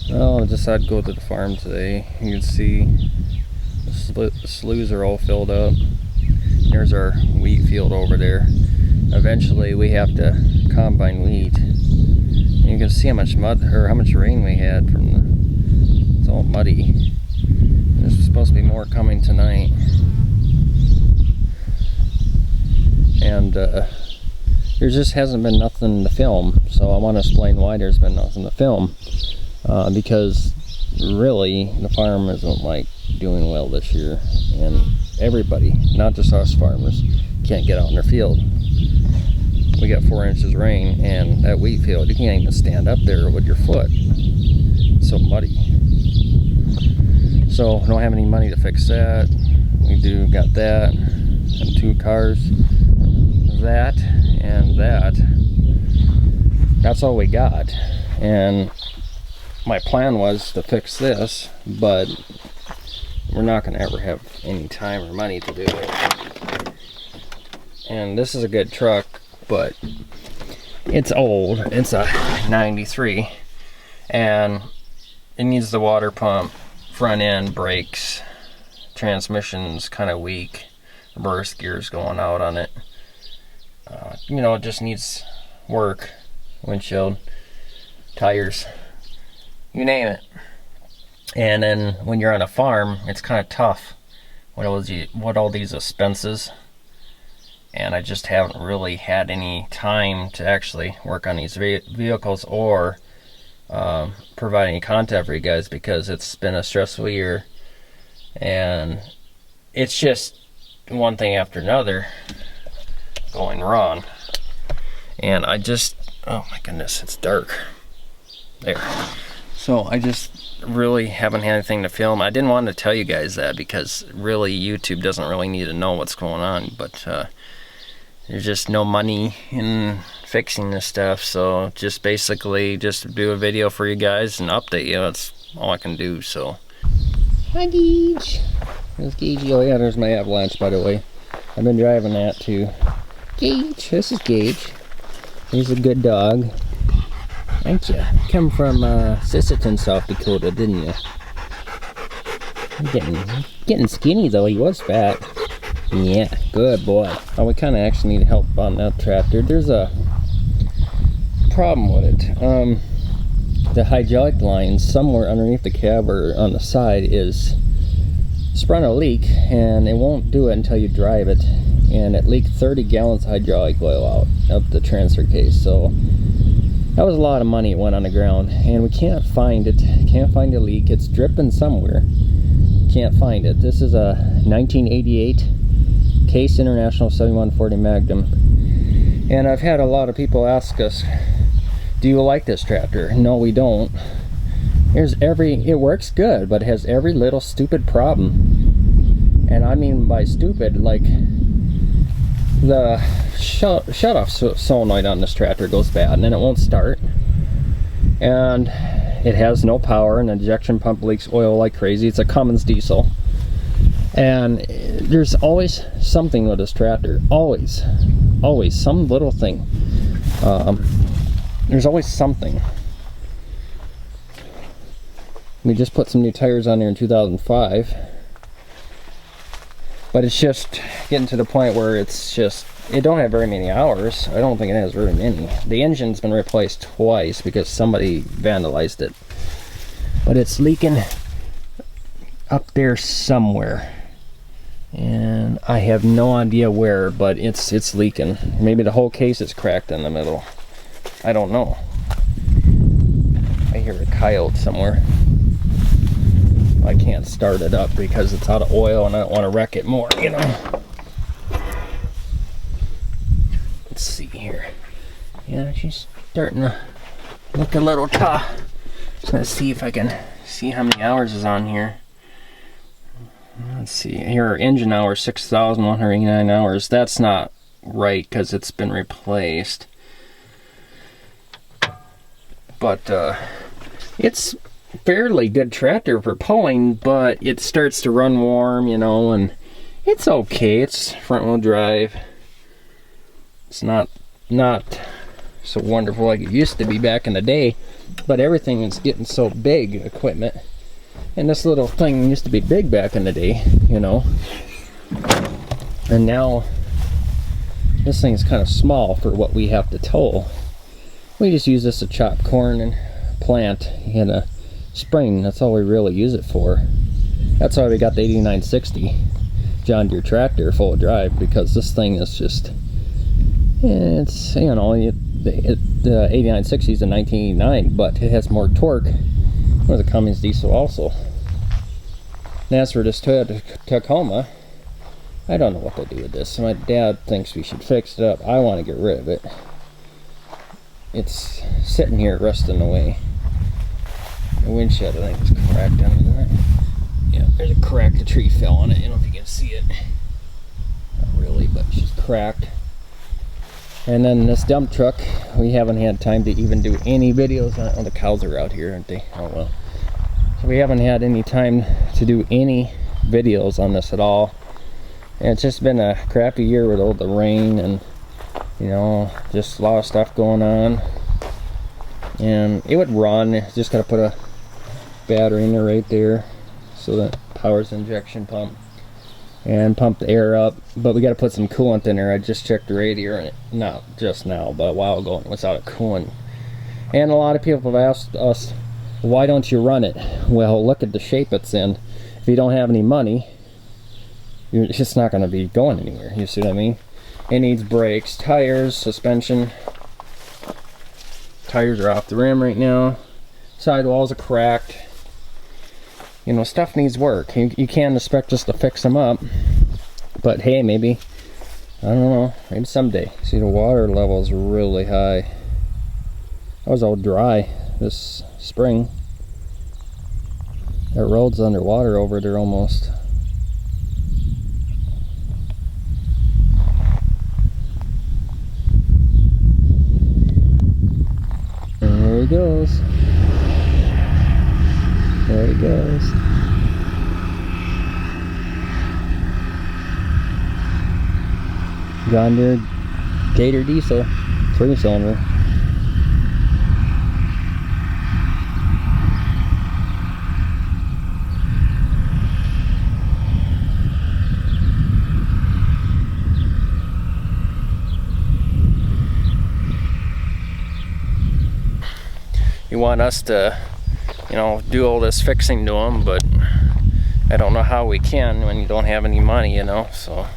Well, I decided to go to the farm today. You can see the sloughs are all filled up. There's our wheat field over there. Eventually we have to combine wheat. And you can see how much mud or how much rain we had from the, it's all muddy. There's supposed to be more coming tonight. And there just hasn't been nothing to film, so I want to explain why there's been nothing to film. Because really the farm isn't like doing well this year, and everybody, not just us farmers, can't get out in their field. We got 4 inches of rain, and that wheat field, you can't even stand up there with your foot. It's so muddy. So we don't have any money to fix that. We got that and 2 cars, that and that. That's all we got. And my plan was to fix this, but we're not going to ever have any time or money to do it. And this is a good truck, but it's old. It's a 93, and it needs the water pump, front end, brakes, transmission's kind of weak, reverse gears going out on it. You know, it just needs work. Windshield, tires, you name it. And then when you're on a farm, it's kind of tough with all these expenses, and I just haven't really had any time to actually work on these vehicles or provide any content for you guys, because it's been a stressful year, and it's just one thing after another going wrong. And I just, oh my goodness, it's dark there. So I just really haven't had anything to film. I didn't want to tell you guys that, because really YouTube doesn't really need to know what's going on, but there's just no money in fixing this stuff. So just basically just do a video for you guys and update you. That's all I can do. So hi Gage. There's Gage. Oh yeah, there's my Avalanche, by the way. I've been driving that too. Gage, this is Gage. He's a good dog. Ain't ya? Come from Sisseton, South Dakota, didn't you? Getting skinny though. He was fat. Yeah, good boy. Oh, we kind of actually need help on that tractor. There's a problem with it. The hydraulic line somewhere underneath the cab or on the side is sprung a leak, and it won't do it until you drive it. And it leaked 30 gallons of hydraulic oil out of the transfer case. So that was a lot of money. It went on the ground, and we can't find it. Can't find the leak. It's dripping somewhere. Can't find it. This is a 1988 Case International 7140 Magnum, and I've had a lot of people ask us, do you like this tractor? No, we don't. It works good, but it has every little stupid problem. And I mean by stupid, like the shut-off solenoid on this tractor goes bad, and then it won't start. And it has no power, and the injection pump leaks oil like crazy. It's a Cummins diesel. And there's always something with this tractor. Always some little thing. There's always something. We just put some new tires on there in 2005, but it's just getting to the point where it's just, it don't have very many hours. I don't think it has very many. The engine's been replaced twice because somebody vandalized it, but it's leaking up there somewhere, and I have no idea where, but it's leaking. Maybe the whole case is cracked in the middle. I don't know. I hear a coyote somewhere. I can't start it up because it's out of oil, and I don't want to wreck it more, you know. Let's see here. Yeah, she's starting to look a little tough. Let's see if I can see how many hours is on here. Let's see. Here are engine hours, 6,189 hours. That's not right because it's been replaced. But it's fairly good tractor for pulling, but it starts to run warm, you know, and it's okay. It's front wheel drive. It's not so wonderful like it used to be back in the day, but everything is getting so big, equipment. And this little thing used to be big back in the day, you know. And now this thing is kind of small for what we have to tow. We just use this to chop corn and plant in a spring. That's all we really use it for. That's why we got the 8960 John Deere tractor full drive, because this thing is just, it's, you know, the 8960 is a 1989, but it has more torque with a Cummins diesel also. And as for this Toyota Tacoma, I don't know what to do with this. My dad thinks we should fix it up. I want to get rid of it. It's sitting here rusting away. The windshield, I think, is cracked under that. Yeah, there's a crack. The tree fell on it. I don't know if you can see it. Not really, but it's just cracked. And then this dump truck, we haven't had time to even do any videos on it. Oh, the cows are out here, aren't they? Oh well. So we haven't had any time to do any videos on this at all. And it's just been a crappy year with all the rain and, you know, just a lot of stuff going on. And it would run. Just gotta put a battery in there right there, so that powers the injection pump and pump the air up. But we got to put some coolant in there. I just checked the radiator, and not just now, but a while ago, and it was out of coolant. And a lot of people have asked us, why don't you run it? Well, look at the shape it's in. If you don't have any money, it's just not going to be going anywhere. You see what I mean? It needs brakes, tires, suspension. Tires are off the rim right now. Sidewalls are cracked. You know, stuff needs work. You can't expect us to fix them up. But hey, maybe, I don't know, maybe someday. See, the water level is really high. That was all dry this spring. That road's underwater over there almost. And there he goes. There he goes. John Deere Gator diesel, 3-cylinder. You want us to, you know, do all this fixing to them, but I don't know how we can when you don't have any money, you know, so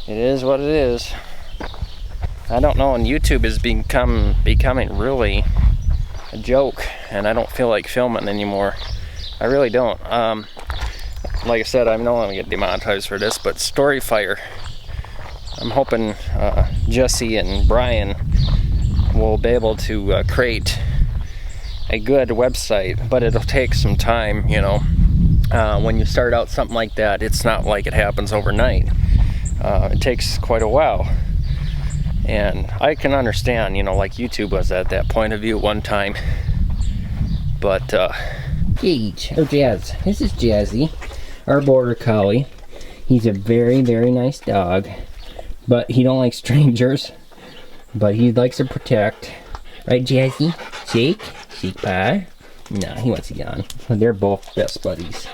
it is what it is. I don't know, and YouTube is becoming really a joke, and I don't feel like filming anymore. I really don't. Like I said, I know I'm gonna get demonetized for this, but Storyfire, I'm hoping Jesse and Brian will be able to create a good website, but it'll take some time, you know. When you start out something like that, it's not like it happens overnight. It takes quite a while, and I can understand, you know, like YouTube was at that point of view one time, but Gage, or Jazz, this is Jazzy, our border collie. He's a very, very nice dog, but he don't like strangers, but he likes to protect. Right, Jazzy? Shake pie. Nah, he wants to yawn. They're both best buddies.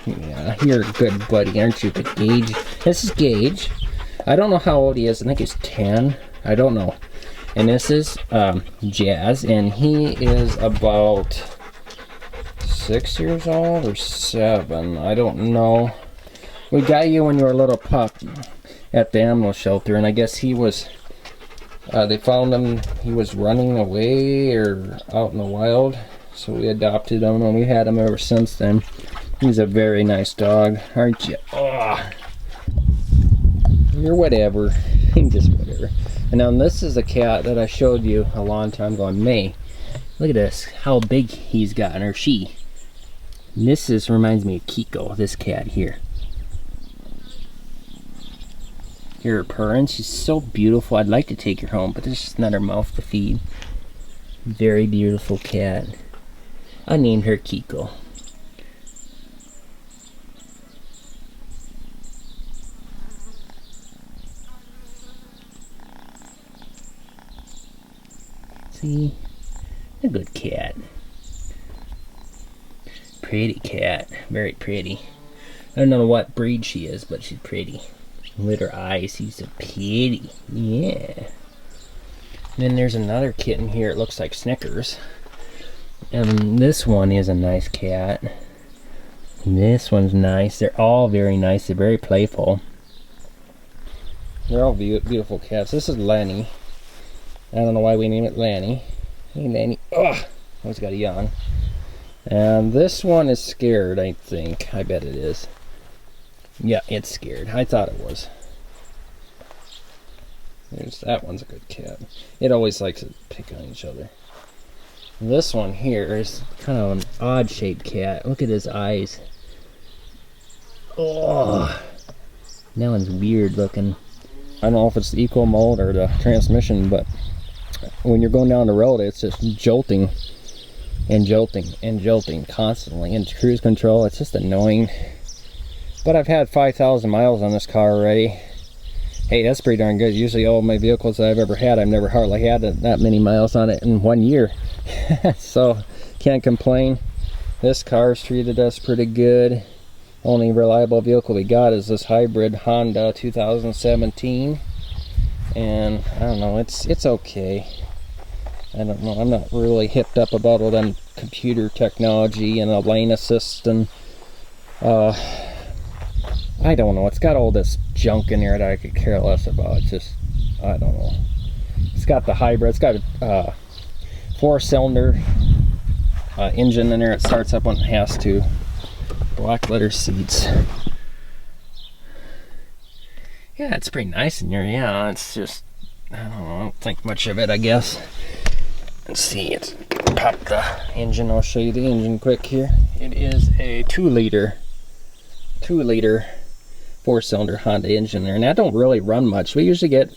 Yeah, you're a good buddy, aren't you? But Gage, this is Gage. I don't know how old he is. I think he's 10. I don't know. And this is Jazz, and he is about 6 years old or 7. I don't know. We got you when you were a little pup at the animal shelter, and I guess he was. They found him. He was running away or out in the wild, so we adopted him, and we had him ever since then. He's a very nice dog, aren't you? Oh, you're whatever. Just whatever. And now this is a cat that I showed you a long time ago in May. Look at this, how big he's gotten, or she. And this reminds me of Kiko, this cat here. Hear her purring. She's so beautiful. I'd like to take her home, but there's just not her mouth to feed. Very beautiful cat. I named her Kiko. See? A good cat. Pretty cat. Very pretty. I don't know what breed she is, but she's pretty. With her eyes, she's so pretty. Yeah. Then there's another kitten here. It looks like Snickers. And this one is a nice cat. This one's nice. They're all very nice. They're very playful. They're all beautiful cats. This is Lenny. I don't know why we name it Lenny. Hey, Lenny. Ugh! Always got a yawn. And this one is scared, I think. I bet it is. Yeah, it's scared. I thought it was. That one's a good cat. It always likes to pick on each other. This one here is kind of an odd-shaped cat. Look at his eyes. Oh, that one's weird looking. I don't know if it's the eco mode or the transmission, but when you're going down the road, it's just jolting and jolting and jolting constantly. And cruise control, it's just annoying. But I've had 5,000 miles on this car already. Hey, that's pretty darn good. Usually all my vehicles that I've ever had, I've never hardly had that many miles on it in 1 year. So, can't complain. This car's treated us pretty good. Only reliable vehicle we got is this hybrid Honda 2017. And, I don't know, it's okay. I don't know, I'm not really hipped up about all them computer technology and a lane assist and, I don't know. It's got all this junk in there that I could care less about. It's just, I don't know. It's got the hybrid. It's got a 4-cylinder engine in there. It starts up when it has to. Black leather seats. Yeah, it's pretty nice in here. Yeah, it's just, I don't think much of it, I guess. Let's see. It's pop the engine. I'll show you the engine quick here. It is a 2-liter 4-cylinder Honda engine there, and that don't really run much. We usually get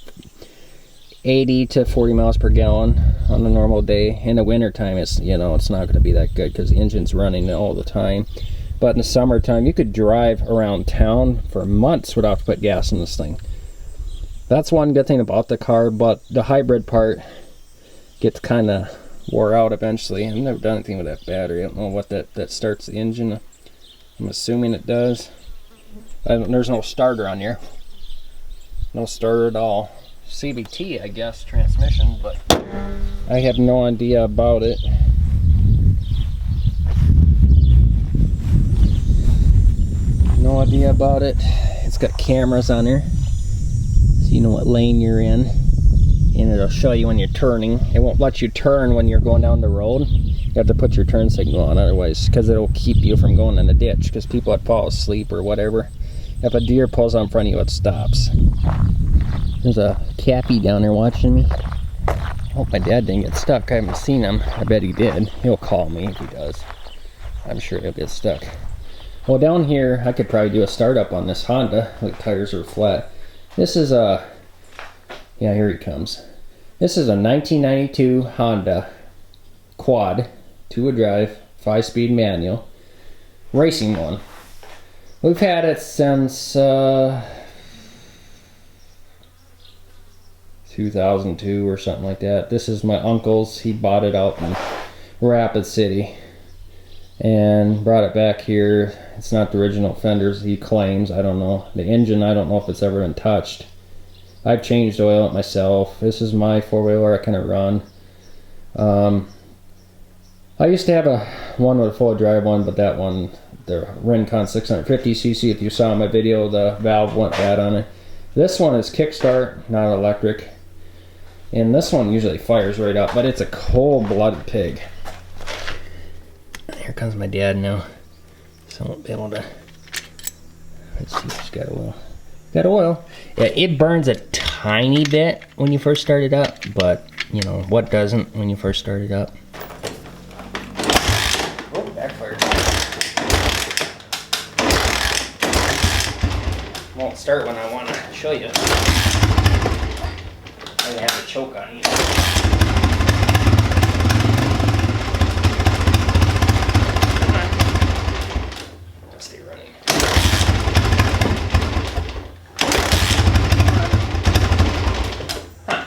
80 to 40 miles per gallon on a normal day. In the winter time, it's it's not going to be that good because the engine's running all the time. But in the summertime, you could drive around town for months without to put gas in this thing. That's one good thing about the car, but the hybrid part gets kind of wore out eventually. I've never done anything with that battery. I don't know what that starts the engine. I'm assuming it does. There's no starter on here. No starter at all. CVT, I guess, transmission, but I have no idea about it. No idea about it. It's got cameras on there, so you know what lane you're in, and it'll show you when you're turning. It won't let you turn when you're going down the road. You have to put your turn signal on otherwise, because it'll keep you from going in the ditch, because people that fall asleep or whatever. If a deer pulls on front of you, it stops. There's a Cappy down there watching me. I hope my dad didn't get stuck. I haven't seen him. I bet he did. He'll call me if he does. I'm sure he'll get stuck. Well, down here, I could probably do a startup on this Honda. The tires are flat. This is a... Yeah, here he comes. This is a 1992 Honda Quad, 2-wheel drive, 5-speed manual, racing one. We've had it since 2002 or something like that. This is my uncle's. He bought it out in Rapid City and brought it back here. It's not the original fenders, he claims. I don't know. The engine, I don't know if it's ever been touched. I've changed oil myself. This is my 4-wheeler I kind of run. I used to have one with a full drive one, but that one, the Rincon 650cc, if you saw my video, the valve went bad on it. This one is kickstart, not electric. And this one usually fires right up, but it's a cold-blooded pig. Here comes my dad now. So I won't be able to... Let's see if she's got oil. Got oil. Yeah, it burns a tiny bit when you first start it up, but, what doesn't when you first start it up? Oh, backfired. Won't start when I want to show you. I'm going to have to choke on you. Stay running. Huh.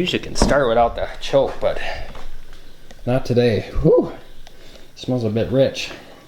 Usually can start without the choke, but not today. Whew. Smells a bit rich.